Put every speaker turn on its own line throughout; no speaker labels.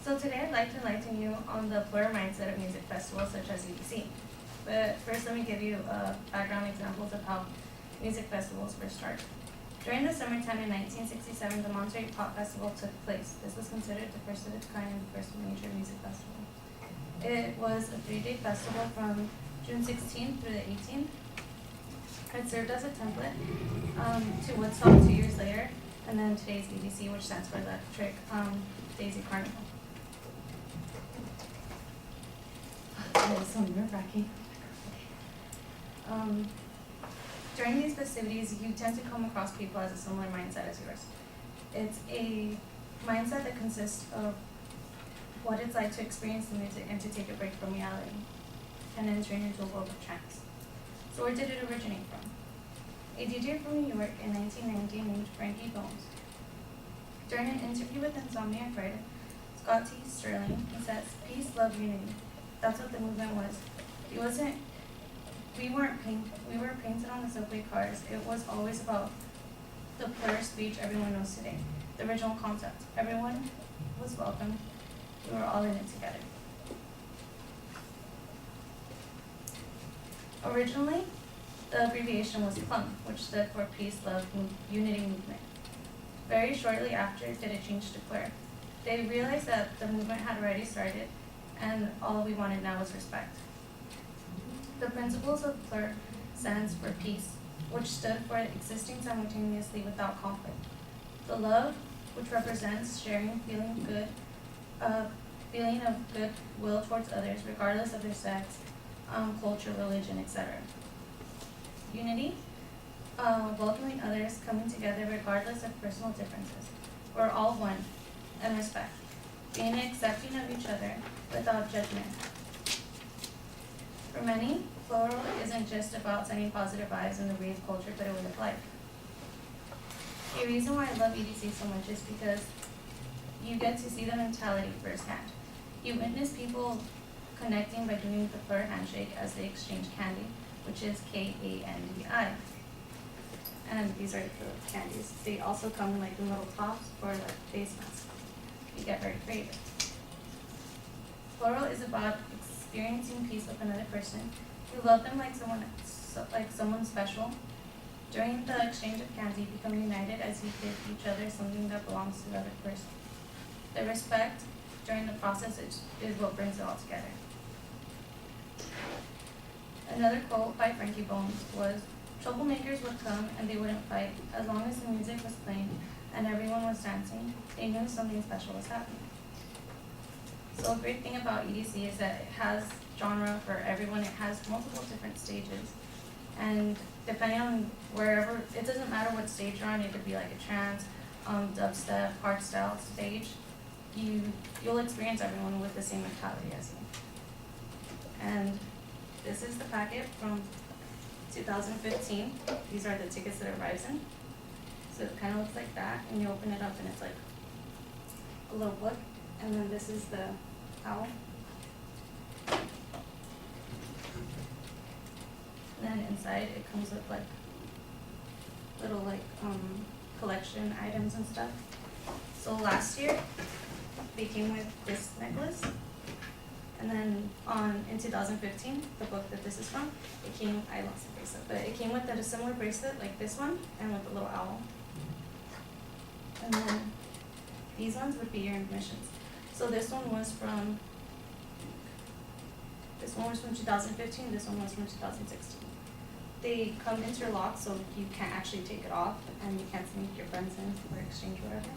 So today I'd like to enlighten you on the plural mindset of music festivals such as EDC. But first let me give you background examples of how music festivals first started. During the summertime in 1967, the Monterey Pop Festival took place. This was considered the first of its kind and the first major music festival. It was a 3-day festival from June 16th through the 18th. It served as a template to Woodstock 2 years later, and then today's EDC, which stands for Electric Daisy Carnival. That was so nerve-wracking. During these festivities, you tend to come across people as a similar mindset as yours. It's a mindset that consists of what it's like to experience the music and to take a break from reality and entering into a world of trance. So where did it originate from? A DJ from New York in 1990 named Frankie Bones. During an interview with Insomniac writer Scott T. Sterling, he says, "Peace, love, unity." That's what the movement was. We were painted on the subway cars. It was always about the plural speech everyone knows today. The original concept. Everyone was welcome. We were all in it together. Originally, the abbreviation was PLUM, which stood for Peace, Love, Unity Movement. Very shortly after did it change to PLUR. They realized that the movement had already started and all we wanted now was respect. The principles of PLUR stands for peace, which stood for existing simultaneously without conflict. The love, which represents sharing, feeling of goodwill towards others, regardless of their sex, culture, religion, etc. Unity, welcoming others, coming together regardless of personal differences. We're all one, and respect, being accepting of each other without judgment. For many, floral isn't just about sending positive vibes in the rave culture, but a way of life. The reason why I love EDC so much is because you get to see the mentality firsthand. You witness people connecting by doing the plural handshake as they exchange candy, which is K-A-N-D-I. And these are the candies. They also come like in little tops for like face masks. You get very creative. Plural is about experiencing peace with another person. You love them like someone special. During the exchange of candy, become united as you give each other something that belongs to the other person. The respect during the process is what brings it all together. Another quote by Frankie Bones was, "Troublemakers would come and they wouldn't fight. As long as the music was playing and everyone was dancing, they knew something special was happening." So a great thing about EDC is that it has genre for everyone. It has multiple different stages. And depending on wherever, it doesn't matter what stage you're on, it could be like a trance, dubstep, hardstyle stage. You'll experience everyone with the same mentality as you. And this is the packet from 2015. These are the tickets that it arrives in. So it kind of looks like that, and you open it up and it's like a little book. And then this is the owl. And then inside it comes with like little collection items and stuff. So last year they came with this necklace. And then in 2015, the book that this is from, I lost the bracelet, but it came with a similar bracelet like this one and with a little owl. And then these ones would be your admissions. So this one was from 2015, this one was from 2016. They come interlocked, so you can't actually take it off and you can't sneak your friends in or exchange whatever.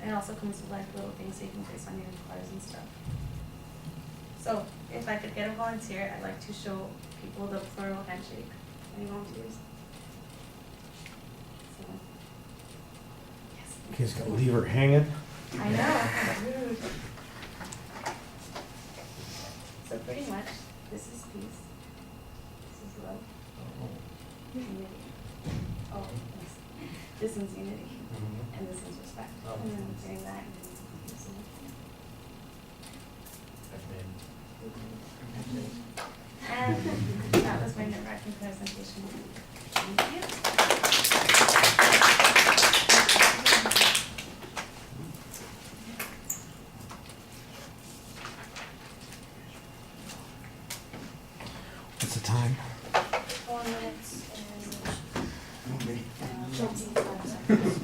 And it also comes with like little things so you can place on your cars and stuff. So if I could get a volunteer, I'd like to show people the plural handshake. Any volunteers? So, yes.
Kid's gonna leave her hanging.
I know, kind of rude. So pretty much, this is peace. This is love. Unity. Oh, yes. This one's unity. And this one's respect. And then doing that. And that was my nerve-wracking presentation. Thank you.
It's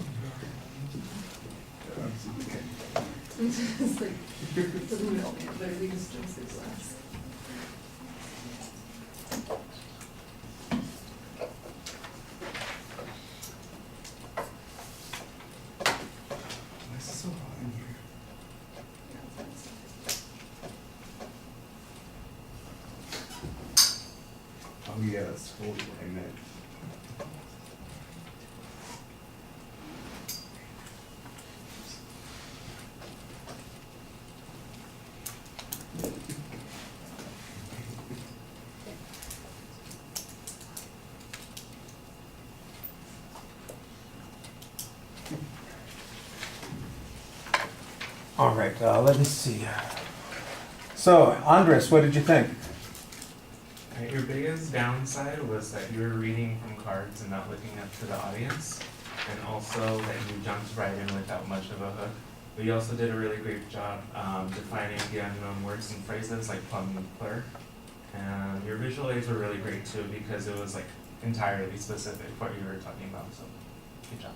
like, doesn't help me, but we just drink this glass.
Why is it so hot in here? Oh yeah, that's totally what I meant.
All right, let me see. So, Andres, what did you think?
Your biggest downside was that you were reading from cards and not looking up to the audience, and also that you jumped right in without much of a hook. But you also did a really great job defining the unknown words and phrases like plum and plur. And your visual aids were really great too because it was like entirely specific what you were talking about. So, good job.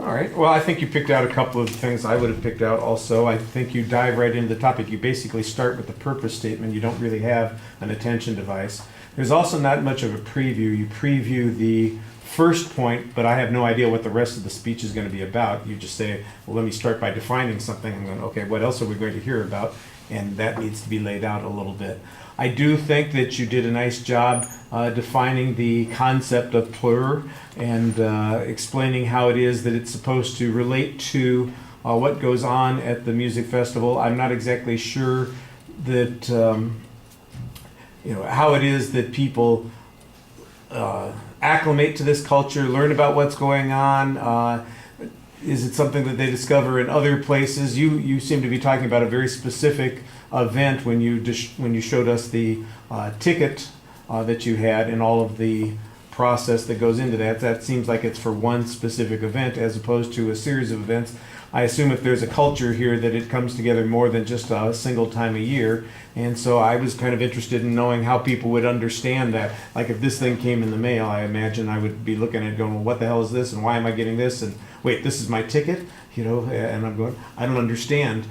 All right, well, I think you picked out a couple of things I would have picked out also. I think you dive right into the topic. You basically start with the purpose statement. You don't really have an attention device. There's also not much of a preview. You preview the first point, but I have no idea what the rest of the speech is going to be about. You just say, well, let me start by defining something. I'm going, okay, what else are we going to hear about? And that needs to be laid out a little bit. I do think that you did a nice job defining the concept of plur and explaining how it is that it's supposed to relate to what goes on at the music festival. I'm not exactly sure that how it is that people acclimate to this culture, learn about what's going on. Is it something that they discover in other places? You seem to be talking about a very specific event when you showed us the ticket that you had and all of the process that goes into that. That seems like it's for one specific event as opposed to a series of events. I assume if there's a culture here that it comes together more than just a single time a year. And so I was kind of interested in knowing how people would understand that. Like if this thing came in the mail, I imagine I would be looking at it going, well, what the hell is this and why am I getting this? And wait, this is my ticket? And I'm going, I don't understand.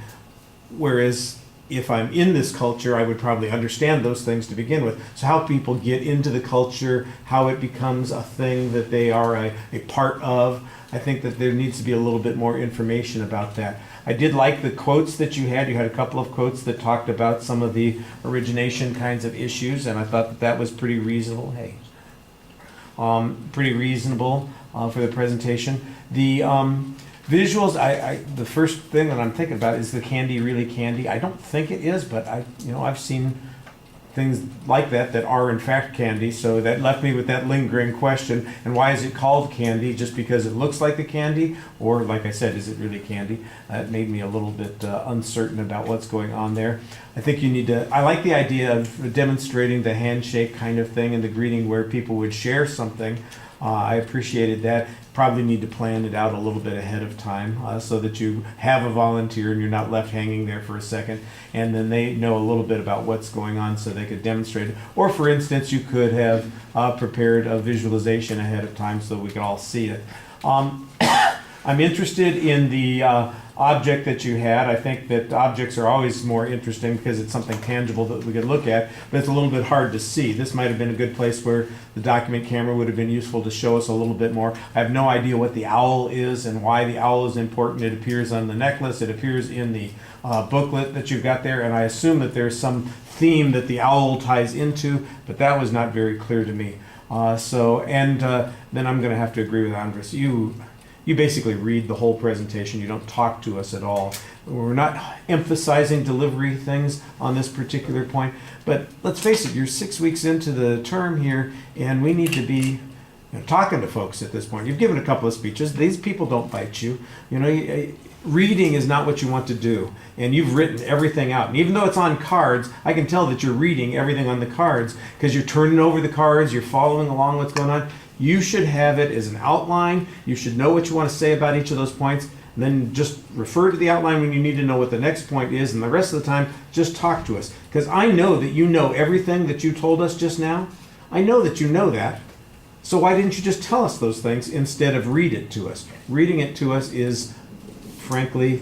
Whereas if I'm in this culture, I would probably understand those things to begin with. So how people get into the culture, how it becomes a thing that they are a part of, I think that there needs to be a little bit more information about that. I did like the quotes that you had. You had a couple of quotes that talked about some of the origination kinds of issues, and I thought that that was pretty reasonable. Pretty reasonable for the presentation. The visuals, the first thing that I'm thinking about is the candy really candy? I don't think it is, but I've seen things like that are in fact candy, so that left me with that lingering question. And why is it called candy? Just because it looks like the candy? Or like I said, is it really candy? It made me a little bit uncertain about what's going on there. I think you need to, I like the idea of demonstrating the handshake kind of thing and the greeting where people would share something. I appreciated that. Probably need to plan it out a little bit ahead of time so that you have a volunteer and you're not left hanging there for a second, and then they know a little bit about what's going on so they could demonstrate it. Or for instance, you could have prepared a visualization ahead of time so we could all see it. I'm interested in the object that you had. I think that objects are always more interesting because it's something tangible that we could look at, but it's a little bit hard to see. This might have been a good place where the document camera would have been useful to show us a little bit more. I have no idea what the owl is and why the owl is important. It appears on the necklace. It appears in the booklet that you've got there, and I assume that there's some theme that the owl ties into, but that was not very clear to me. Then I'm going to have to agree with Andres. You basically read the whole presentation. You don't talk to us at all. We're not emphasizing delivery things on this particular point. But let's face it, you're 6 weeks into the term here, and we need to be talking to folks at this point. You've given a couple of speeches. These people don't bite you. Reading is not what you want to do. And you've written everything out. And even though it's on cards, I can tell that you're reading everything on the cards because you're turning over the cards, you're following along what's going on. You should have it as an outline. You should know what you want to say about each of those points. And then just refer to the outline when you need to know what the next point is. And the rest of the time, just talk to us. Because I know that you know everything that you told us just now. I know that you know that. So why didn't you just tell us those things instead of read it to us? Reading it to us is frankly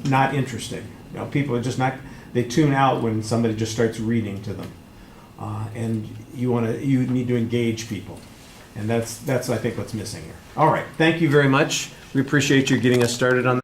not interesting. You know, people are just not, they tune out when somebody just starts reading to them. And you need to engage people. And that's I think what's missing here. All right, thank you very much. We appreciate you getting us started on